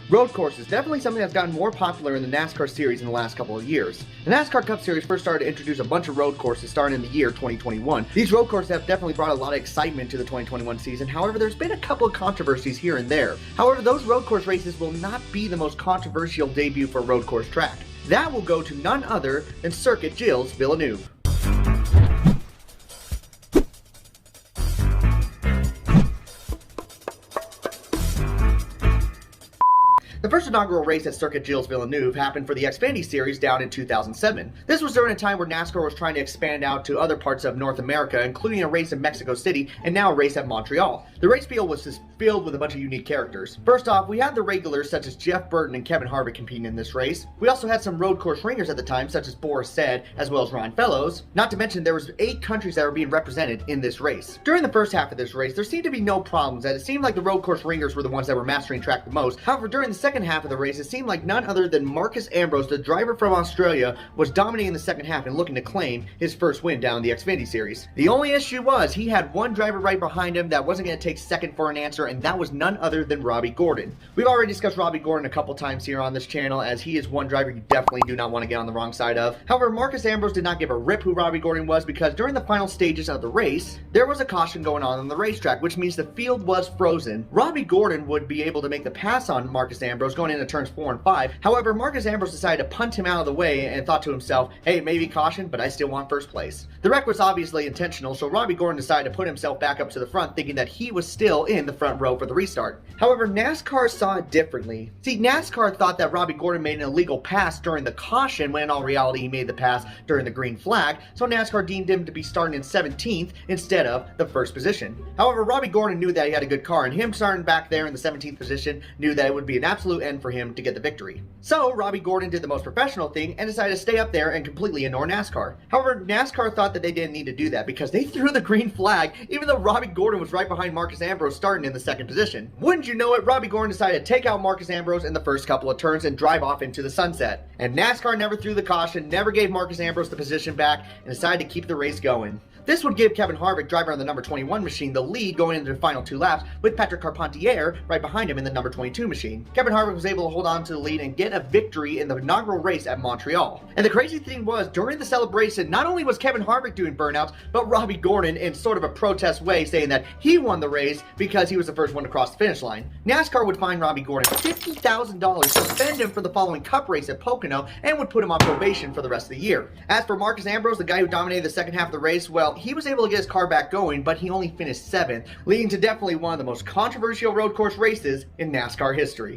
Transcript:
Road courses, definitely something that's gotten more popular in the NASCAR series in the last couple of years. The NASCAR Cup Series first started to introduce a bunch of road courses starting in the year 2021. These road courses have definitely brought a lot of excitement to the 2021 season, however there's been a couple of controversies here and there. However, those road course races will not be the most controversial debut for a road course track. That will go to none other than Circuit Gilles Villeneuve. The first inaugural race at Circuit Gilles Villeneuve happened for the Xfinity Series down in 2007. This was during a time where NASCAR was trying to expand out to other parts of North America, including a race in Mexico City and now a race at Montreal. The race field was just filled with a bunch of unique characters. First off, we had the regulars such as Jeff Burton and Kevin Harvick competing in this race. We also had some road course ringers at the time such as Boris Said as well as Ryan Fellows. Not to mention there was 8 countries that were being represented in this race. During the first half of this race, there seemed to be no problems, as it seemed like the road course ringers were the ones that were mastering track the most. However, during the second half of the race, it seemed like none other than Marcus Ambrose, the driver from Australia, was dominating the second half and looking to claim his first win down the Xfinity Series. The only issue was he had one driver right behind him that wasn't going to take second for an answer, and that was none other than Robbie Gordon. We've already discussed Robbie Gordon a couple times here on this channel, as he is one driver you definitely do not want to get on the wrong side of. However, Marcus Ambrose did not give a rip who Robbie Gordon was, because during the final stages of the race, there was a caution going on the racetrack, which means the field was frozen. Robbie Gordon would be able to make the pass on Marcus Ambrose going into turns 4 and 5. However, Marcus Ambrose decided to punt him out of the way and thought to himself, hey, maybe caution, but I still want first place. The wreck was obviously intentional, so Robbie Gordon decided to put himself back up to the front, thinking that he was still in the front row for the restart. However, NASCAR saw it differently. See, NASCAR thought that Robbie Gordon made an illegal pass during the caution, when in all reality he made the pass during the green flag, so NASCAR deemed him to be starting in 17th instead of the first position. However, Robbie Gordon knew that he had a good car, and him starting back there in the 17th position knew that it would be an absolute end for him to get the victory. So, Robbie Gordon did the most professional thing and decided to stay up there and completely ignore NASCAR. However, NASCAR thought that they didn't need to do that because they threw the green flag even though Robbie Gordon was right behind Marcus Ambrose starting in the second position. Wouldn't you know it, Robbie Gordon decided to take out Marcus Ambrose in the first couple of turns and drive off into the sunset. And NASCAR never threw the caution, never gave Marcus Ambrose the position back, and decided to keep the race going. This would give Kevin Harvick, driver on the number 21 machine, the lead going into the final 2 laps, with Patrick Carpentier right behind him in the number 22 machine. Kevin Harvick was able to hold on to the lead and get a victory in the inaugural race at Montreal. And the crazy thing was, during the celebration, not only was Kevin Harvick doing burnouts, but Robbie Gordon in sort of a protest way, saying that he won the race because he was the first one to cross the finish line. NASCAR would fine Robbie Gordon $50,000, suspend him for the following Cup race at Pocono, and would put him on probation for the rest of the year. As for Marcus Ambrose, the guy who dominated the second half of the race, well, he was able to get his car back going, but he only finished 7th, leading to definitely one of the most controversial road course races in NASCAR history.